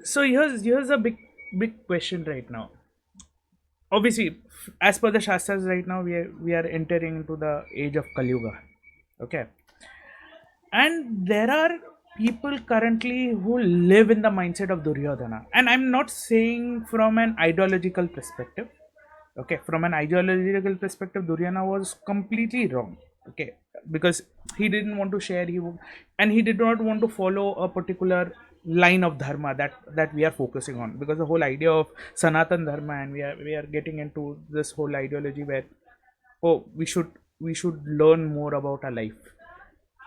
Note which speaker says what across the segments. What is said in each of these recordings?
Speaker 1: So here's a big question right now. Obviously, as per the shastras right now, we are entering into the age of Kali Yuga. Okay. And there are people currently who live in the mindset of Duryodhana. And I'm not saying from an ideological perspective. Okay, from an ideological perspective, Duryodhana was completely wrong. Okay, because he didn't want to share, and he did not want to follow a particular line of dharma that we are focusing on. Because the whole idea of Sanatan Dharma, and we are getting into this whole ideology where, oh, we should learn more about our life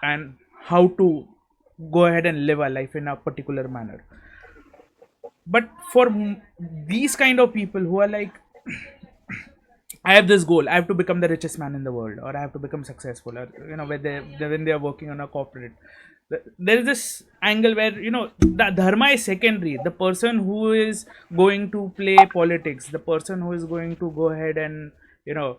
Speaker 1: and how to go ahead and live our life in a particular manner. But for these kind of people who are like, I have this goal, I have to become the richest man in the world, or I have to become successful, or when they are working on a corporate, there is this angle where the dharma is secondary. The person who is going to play politics, the person who is going to go ahead and you know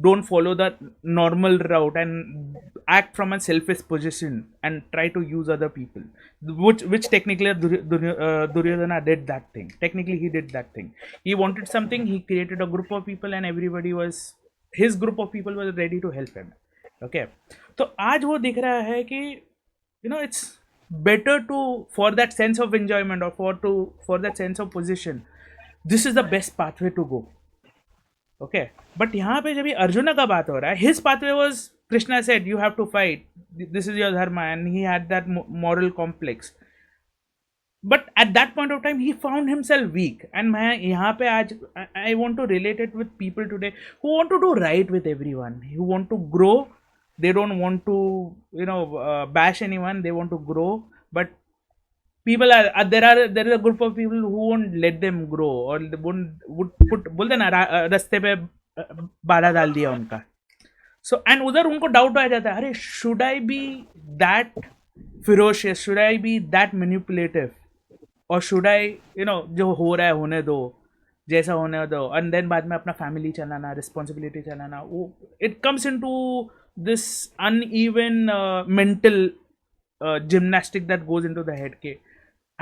Speaker 1: don't follow the normal route and act from a selfish position and try to use other people, which technically Duryodhana did that thing. Technically he did that thing. He wanted something, he created a group of people, and everybody was, his group of people was ready to help him. Okay. तो आज वो दिख रहा है कि it's better to, for that sense of enjoyment, or for that sense of position, this is the best pathway to go. Okay, but यहाँ पे जब ये अर्जुना का बात हो रहा है, his pathway was, Krishna said you have to fight, this is your dharma, and he had that moral complex. But at that point of time he found himself weak. And मैं यहाँ पे आज I want to relate it with people today who want to do right with everyone, who want to grow. They don't want to bash anyone, they want to grow. But people are there is a group of people who won't let them grow, or they would put, बोलते ना, रास्ते पे बाधा डाल दिया उनका. So and उधर उनको डाउट आ जाता है, अरे should I be that ferocious, should I be that manipulative, or should I जो हो रहा है होने दो, जैसा होने दो, and then बाद में अपना फैमिली चलाना, रिस्पॉन्सिबिलिटी चलाना, वो it comes into this uneven mental gymnastic that goes into the head. Ke,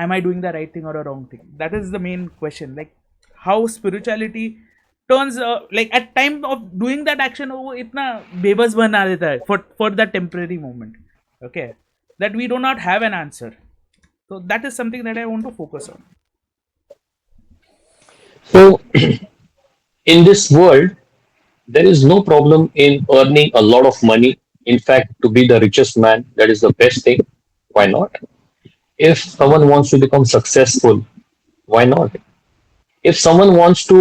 Speaker 1: am I doing the right thing or a wrong thing? That is the main question. Like how spirituality turns like at time of doing that action, वो इतना बेबस बना देता है for that temporary moment. Okay, that we do not have an answer. So that is something that I want to focus on.
Speaker 2: So, in this world, there is no problem in earning a lot of money. In fact, to be the richest man, that is the best thing. Why not? If someone wants to become successful, why not? If someone wants to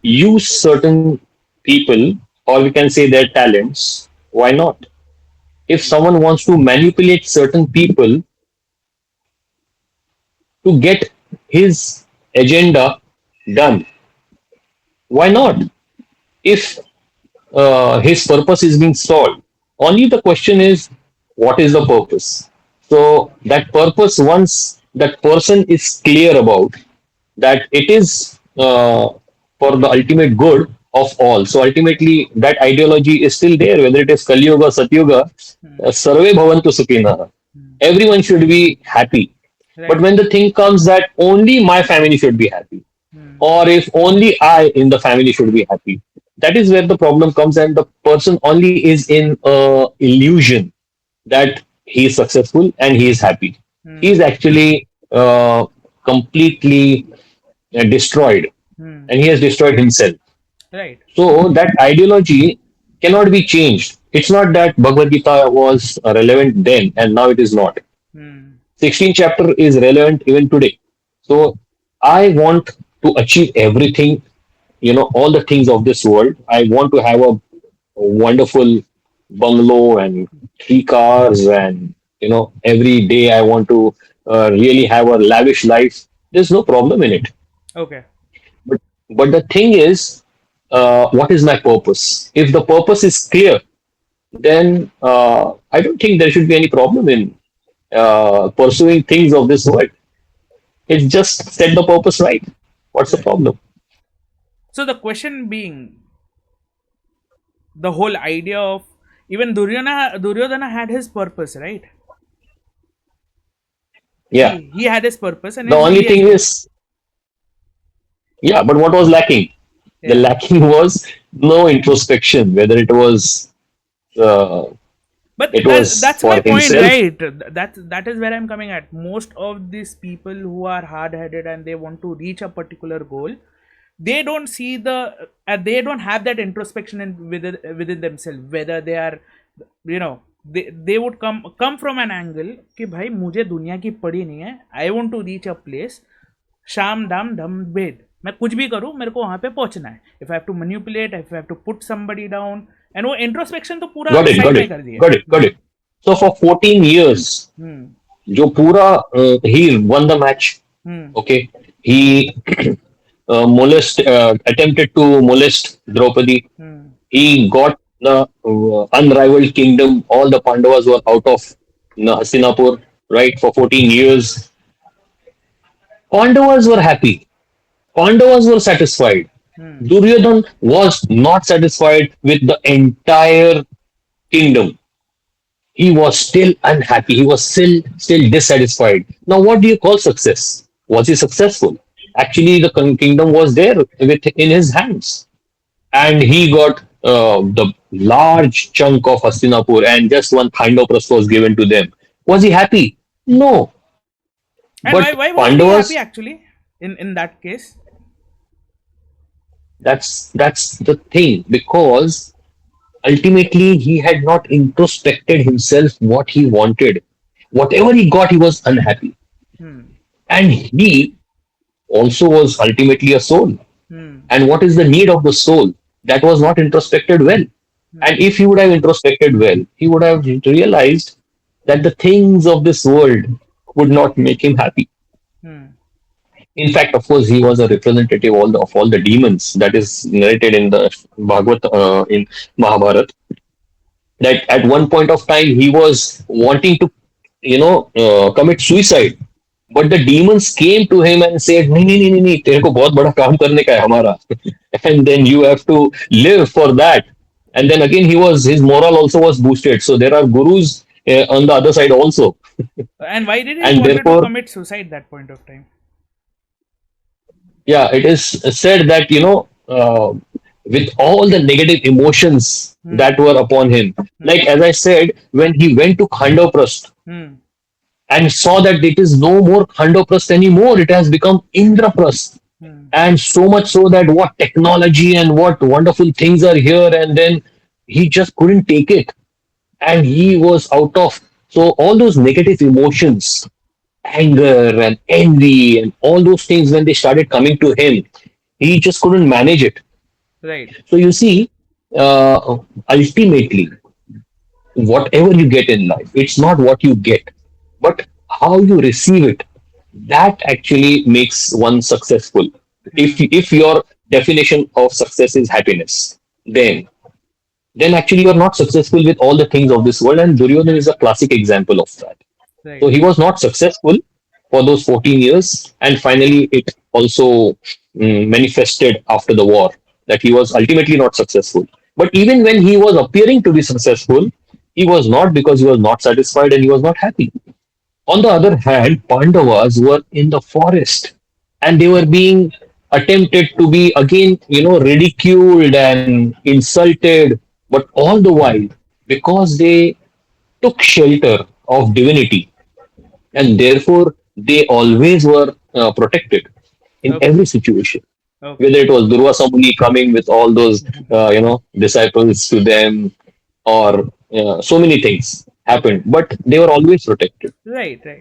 Speaker 2: use certain people, or we can say their talents, why not? If someone wants to manipulate certain people to get his agenda done, why not? If his purpose is being solved, only the question is, what is the purpose? So, that purpose, once that person is clear about that it is for the ultimate good of all. So, ultimately, that ideology is still there, whether it is Kali Yuga, Satyuga, Sarve Bhavantu Sukhina. Everyone should be happy. But
Speaker 1: Right.
Speaker 2: when the thing comes that only my family should be happy, or if only I in the family should be happy, that is where the problem comes, and the person only is in a illusion that he is successful and he is happy. He is actually completely destroyed, and he has destroyed himself.
Speaker 1: Right.
Speaker 2: So that ideology cannot be changed. It's not that Bhagavad Gita was relevant then and now it is not. 16th chapter is relevant even today. So I want to achieve everything, all the things of this world. I want to have a wonderful bungalow and three cars, and every day I want to really have a lavish life. There's no problem in it.
Speaker 1: Okay.
Speaker 2: But the thing is, what is my purpose? If the purpose is clear, then I don't think there should be any problem in pursuing things of this world. It's just set the purpose right. What's the
Speaker 1: Right.
Speaker 2: problem?
Speaker 1: So the question being, the whole idea of, even Duryodhana had his purpose, right?
Speaker 2: Yeah.
Speaker 1: He had his purpose and
Speaker 2: The
Speaker 1: he's
Speaker 2: only
Speaker 1: really
Speaker 2: thing
Speaker 1: achieved.
Speaker 2: is, yeah, but what was lacking? The
Speaker 1: Yeah.
Speaker 2: lacking was no introspection, whether uh,
Speaker 1: But
Speaker 2: it was
Speaker 1: that's my
Speaker 2: for
Speaker 1: point,
Speaker 2: himself.
Speaker 1: right? That is where I'm coming at. Most of these people who are hard-headed and they want to reach a particular goal, they don't see they don't have that introspection within themselves. Whether they are, they would come from an angle कि भाई मुझे दुनिया की पड़ी नहीं है. I want to reach a place. शाम दाम धम भेद मैं कुछ भी करूं मेरे को वहां पे पहुंचना है. If I have to manipulate, if I have to put somebody down, and वो इंट्रोस्पेक्शन तो पूरा
Speaker 2: Got it,
Speaker 1: साइड
Speaker 2: got
Speaker 1: में
Speaker 2: it,
Speaker 1: कर दिया.
Speaker 2: got it, got it. So for 14 years,
Speaker 1: हम्म.
Speaker 2: जो पूरा he won the match.
Speaker 1: Hmm.
Speaker 2: Okay, he attempted to molest Draupadi.
Speaker 1: Hmm.
Speaker 2: He got the unrivaled kingdom. All the Pandavas were out of Hastinapur, right, for 14 years. Pandavas were happy. Pandavas were satisfied.
Speaker 1: Hmm.
Speaker 2: Duryodhan was not satisfied with the entire kingdom. He was still unhappy. He was still dissatisfied. Now, what do you call success? Was he successful? Actually, the kingdom was there in his hands, and he got the large chunk of Hastinapur, and just one Khandopras was given to them. Was he happy? No.
Speaker 1: And
Speaker 2: But
Speaker 1: why wasn't he
Speaker 2: Pandavas,
Speaker 1: happy actually in that case?
Speaker 2: that's the thing, because ultimately he had not introspected himself what he wanted. Whatever he got, he was unhappy.
Speaker 1: Hmm.
Speaker 2: And he also was ultimately a soul.
Speaker 1: Hmm.
Speaker 2: And what is the need of the soul? That was not introspected well. And
Speaker 1: Hmm.
Speaker 2: if he would have introspected well, he would have realized that the things of this world would not make him happy.
Speaker 1: Hmm.
Speaker 2: In fact, of course, he was a representative of all the demons that is narrated in the Bhagavad in Mahabharata. That at one point of time he was wanting to, commit suicide, but the demons came to him and said, "नहीं नहीं नहीं नहीं, तेरे को बहुत बड़ा काम करने का है हमारा," and then you have to live for that. And then again, his moral also was boosted. So there are gurus on the other side also,
Speaker 1: And why did he
Speaker 2: and
Speaker 1: wanted to
Speaker 2: therefore,
Speaker 1: commit suicide that point of time?
Speaker 2: yeah, it is said that with all the negative emotions
Speaker 1: Hmm.
Speaker 2: that were upon him,
Speaker 1: Hmm.
Speaker 2: like as I said, when he went to Khandoprast
Speaker 1: Hmm.
Speaker 2: and saw that it is no more Khandoprast anymore, it has become Indraprast.
Speaker 1: Hmm.
Speaker 2: And so much so that what technology and what wonderful things are here, and then he just couldn't take it, and he was out of. So all those negative emotions, anger and envy and all those things, when they started coming to him, he just couldn't manage it.
Speaker 1: Right.
Speaker 2: So you see, ultimately, whatever you get in life, it's not what you get, but how you receive it. That actually makes one successful.
Speaker 1: Hmm.
Speaker 2: If your definition of success is happiness, then actually you're not successful with all the things of this world. And Duryodhan is a classic example of that. So
Speaker 1: Right.
Speaker 2: he was not successful for those 14 years, and finally it also manifested after the war that he was ultimately not successful. But even when he was appearing to be successful, he was not, because he was not satisfied and he was not happy. On the other hand, Pandavas were in the forest, and they were being attempted to be again, ridiculed and insulted, but all the while, because they took shelter of divinity, and therefore they always were protected in
Speaker 1: Okay.
Speaker 2: every situation.
Speaker 1: Okay.
Speaker 2: Whether it was Durvasa Muni coming with all those, disciples to them, or so many things happened,
Speaker 1: Okay.
Speaker 2: but they were always protected.
Speaker 1: Right. Right.